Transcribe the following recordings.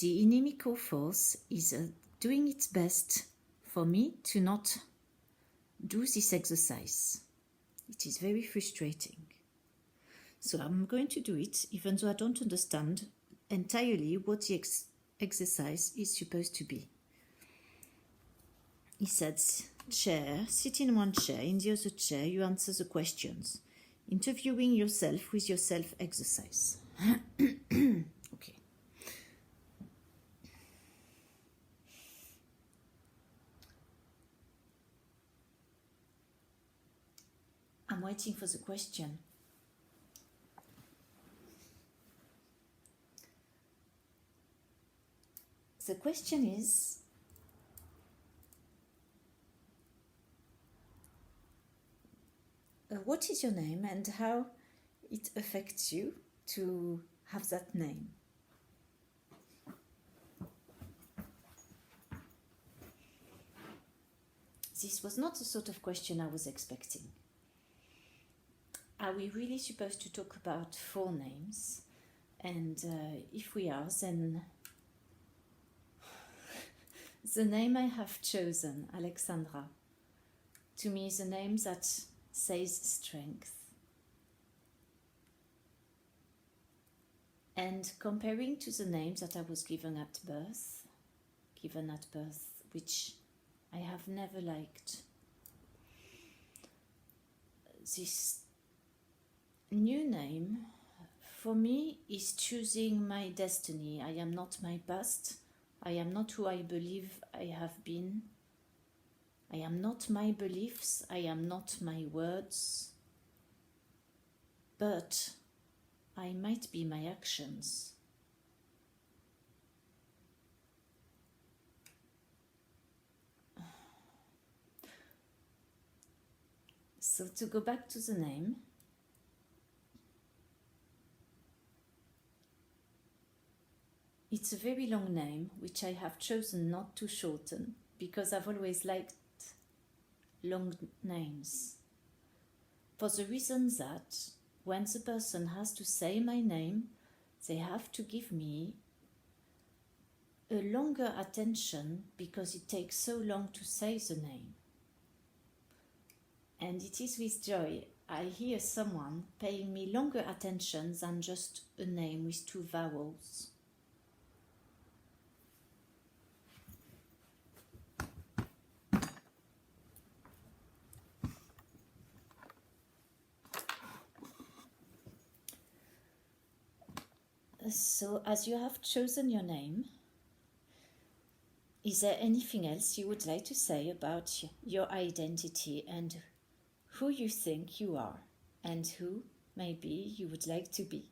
the inimical force is doing its best for me to not do this exercise. It is very frustrating. So I'm going to do it, even though I don't understand entirely what the exercise is supposed to be. He said, chair, sit in one chair, in the other chair you answer the questions. Interviewing yourself with your self-exercise. Okay. I'm waiting for the question. The question is, what is your name and how it affects you to have that name? This was not the sort of question I was expecting. Are we really supposed to talk about full names? And if we are, then the name I have chosen, Alexandra, to me is a name that says strength. And comparing to the names that I was given at birth, which I have never liked, this new name for me is choosing my destiny. I am not my past. I am not who I believe I have been. I am not my beliefs. I am not my words. But I might be my actions. So to go back to the name, it's a very long name, which I have chosen not to shorten, because I've always liked long names. For the reason that when the person has to say my name, they have to give me a longer attention because it takes so long to say the name. And it is with joy I hear someone paying me longer attention than just a name with 2 vowels. So, as you have chosen your name, is there anything else you would like to say about your identity and who you think you are and who maybe you would like to be?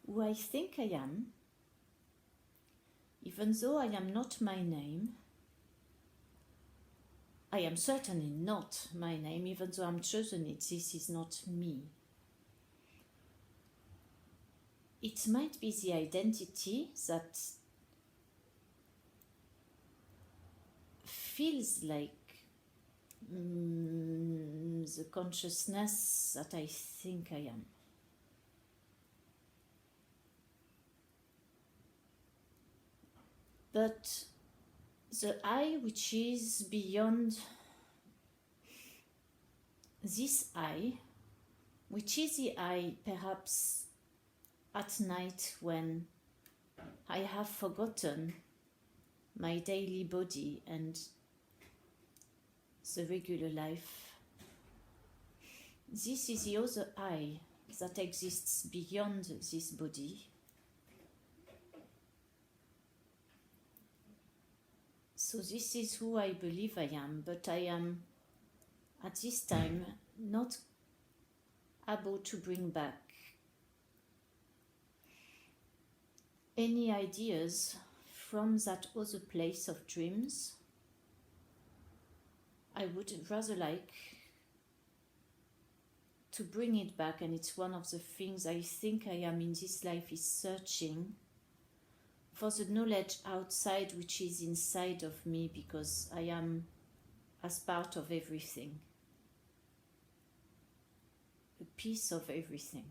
Who I think I am, even though I am not my name, I am certainly not my name, even though I'm chosen it. This is not me. It might be the identity that feels like the consciousness that I think I am. But the I, which is beyond this I, which is the I perhaps at night when I have forgotten my daily body and the regular life. This is the other I that exists beyond this body. So this is who I believe I am, but I am at this time not able to bring back any ideas from that other place of dreams. I would rather like to bring it back, and it's one of the things I think I am in this life, is searching for the knowledge outside which is inside of me, because I am as part of everything, a piece of everything.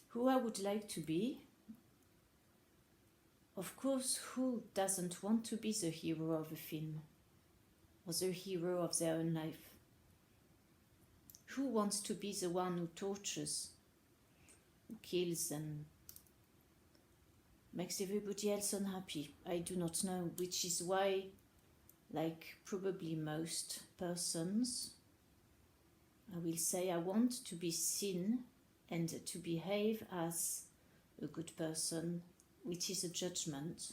Who I would like to be? Of course, who doesn't want to be the hero of a film or the hero of their own life? Who wants to be the one who tortures, who kills and makes everybody else unhappy? I do not know, which is why, like probably most persons, I will say I want to be seen and to behave as a good person, which is a judgment,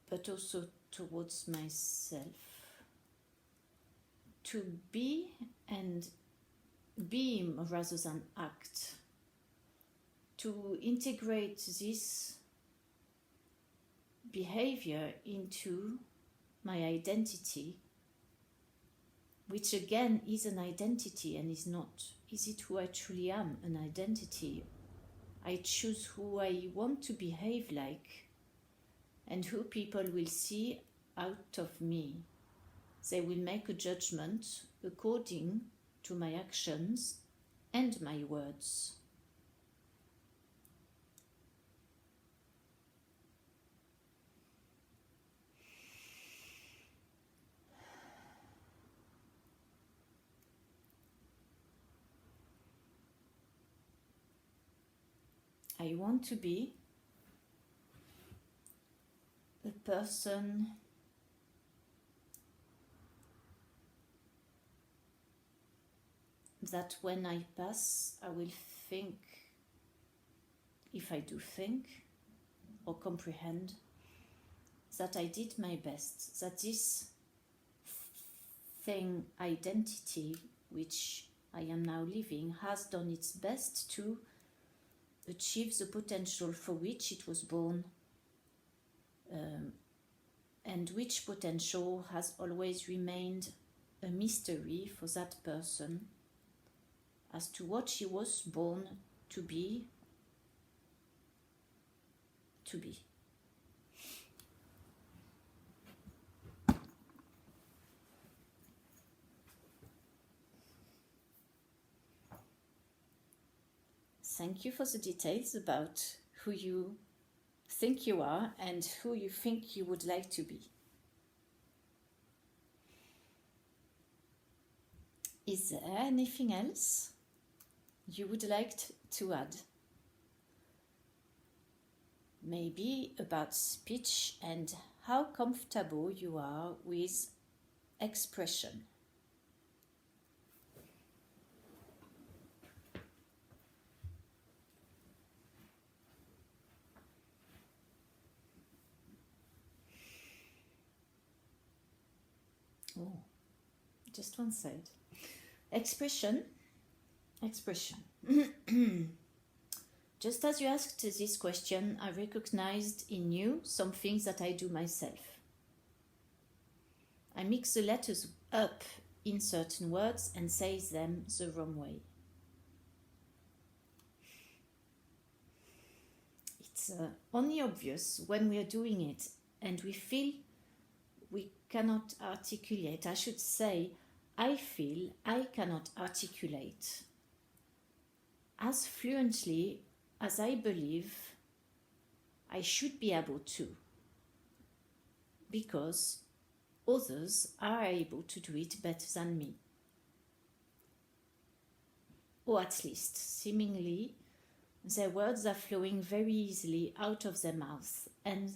but also towards myself. To be and be rather than act. To integrate this behavior into my identity, which again is an identity and is not. Is it who I truly am? An identity. I choose who I want to behave like and who people will see out of me. They will make a judgment according to my actions and my words. I want to be a person that when I pass, I will think, if I do think or comprehend, that I did my best, that this thing, identity, which I am now living, has done its best to achieve the potential for which it was born, and which potential has always remained a mystery for that person as to what she was born to be. Thank you for the details about who you think you are and who you think you would like to be. Is there anything else you would like to add? Maybe about speech and how comfortable you are with expression. Oh, just one side. Expression. Just as you asked this question, I recognized in you some things that I do myself. I mix the letters up in certain words and say them the wrong way. It's only obvious when we are doing it and we feel we cannot articulate. I should say, I feel I cannot articulate as fluently as I believe I should be able to, because others are able to do it better than me. Or at least, seemingly, their words are flowing very easily out of their mouth, and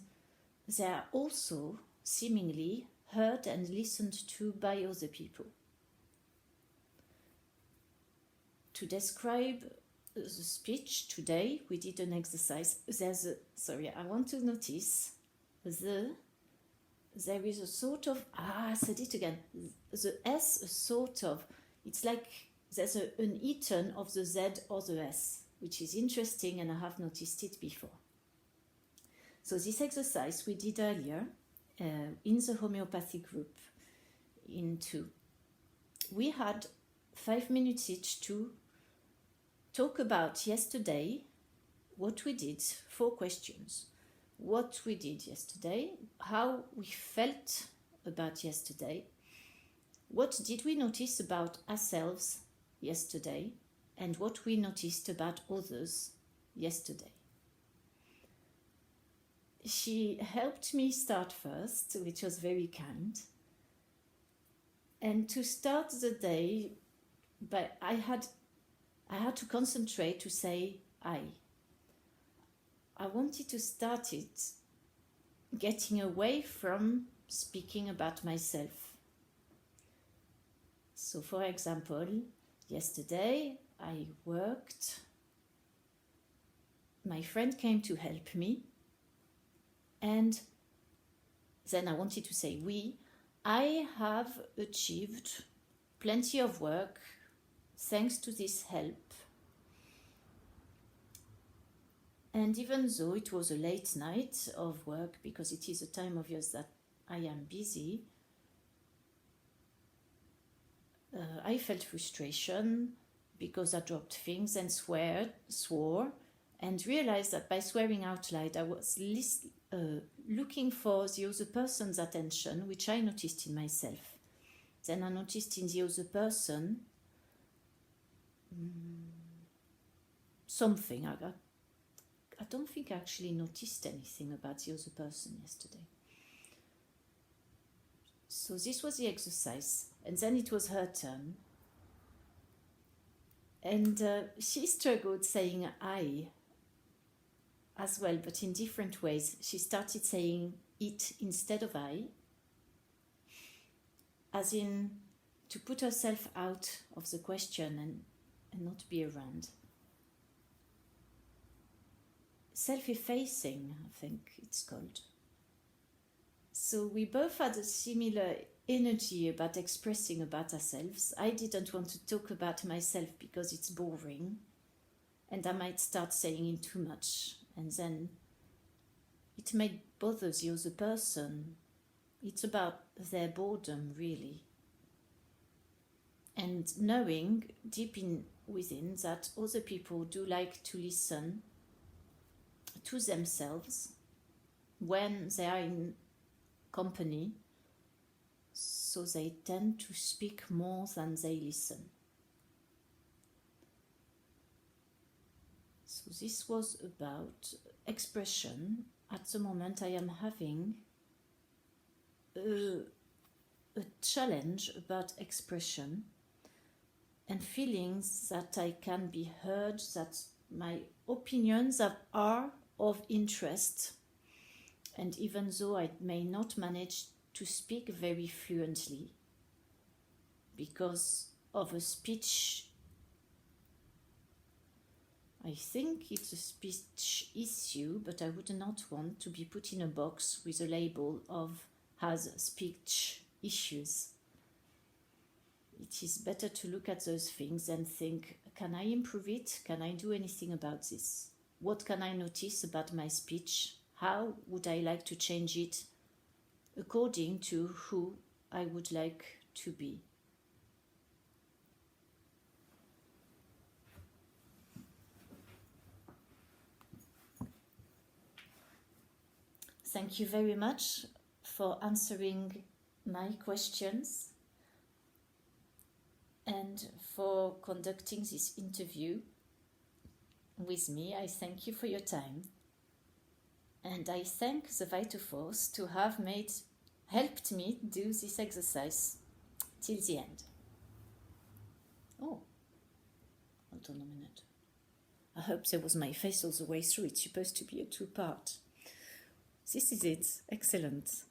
they are also seemingly heard and listened to by other people. To describe the speech today, we did an exercise. I want to notice there is a sort of, I said it again, the S, a sort of, it's like there's an E turn of the Z or the S, which is interesting, and I have noticed it before. So this exercise we did earlier in the homeopathy group we had 5 minutes each to talk about yesterday, what we did, 4 questions. What we did yesterday, how we felt about yesterday, what did we notice about ourselves yesterday, and what we noticed about others yesterday. She helped me start first, which was very kind. And to start the day, but I had to concentrate to say I. I wanted to start it getting away from speaking about myself. So for example, yesterday I worked, my friend came to help me, and then I wanted to say I have achieved plenty of work thanks to this help. And even though it was a late night of work, because it is a time of year that I am busy, I felt frustration because I dropped things and swore, and realized that by swearing out loud I was looking for the other person's attention, which I noticed in myself. Then I noticed in the other person something. I don't think I actually noticed anything about the other person yesterday. So this was the exercise, and then it was her turn. And she struggled saying I as well, but in different ways. She started saying it instead of I, as in to put herself out of the question and not be around. Self-effacing, I think it's called. So we both had a similar energy about expressing about ourselves. I didn't want to talk about myself because it's boring, and I might start saying it too much, and then it might bother the other person. It's about their boredom, really. And knowing deep within that other people do like to listen to themselves when they are in company, so they tend to speak more than they listen. So this was about expression. At the moment I am having a challenge about expression and feelings that I can be heard, that my opinions are of interest, and even though I may not manage to speak very fluently because of a speech, I think it's a speech issue, but I would not want to be put in a box with a label of has speech issues. It is better to look at those things and think, can I improve it? Can I do anything about this? What can I notice about my speech? How would I like to change it according to who I would like to be? Thank you very much for answering my questions and for conducting this interview with me. I thank you for your time, and I thank the Vital Force to have helped me do this exercise till the end. Oh, hold on a minute. I hope there was my face all the way through. It's supposed to be a 2-part. This is it. Excellent.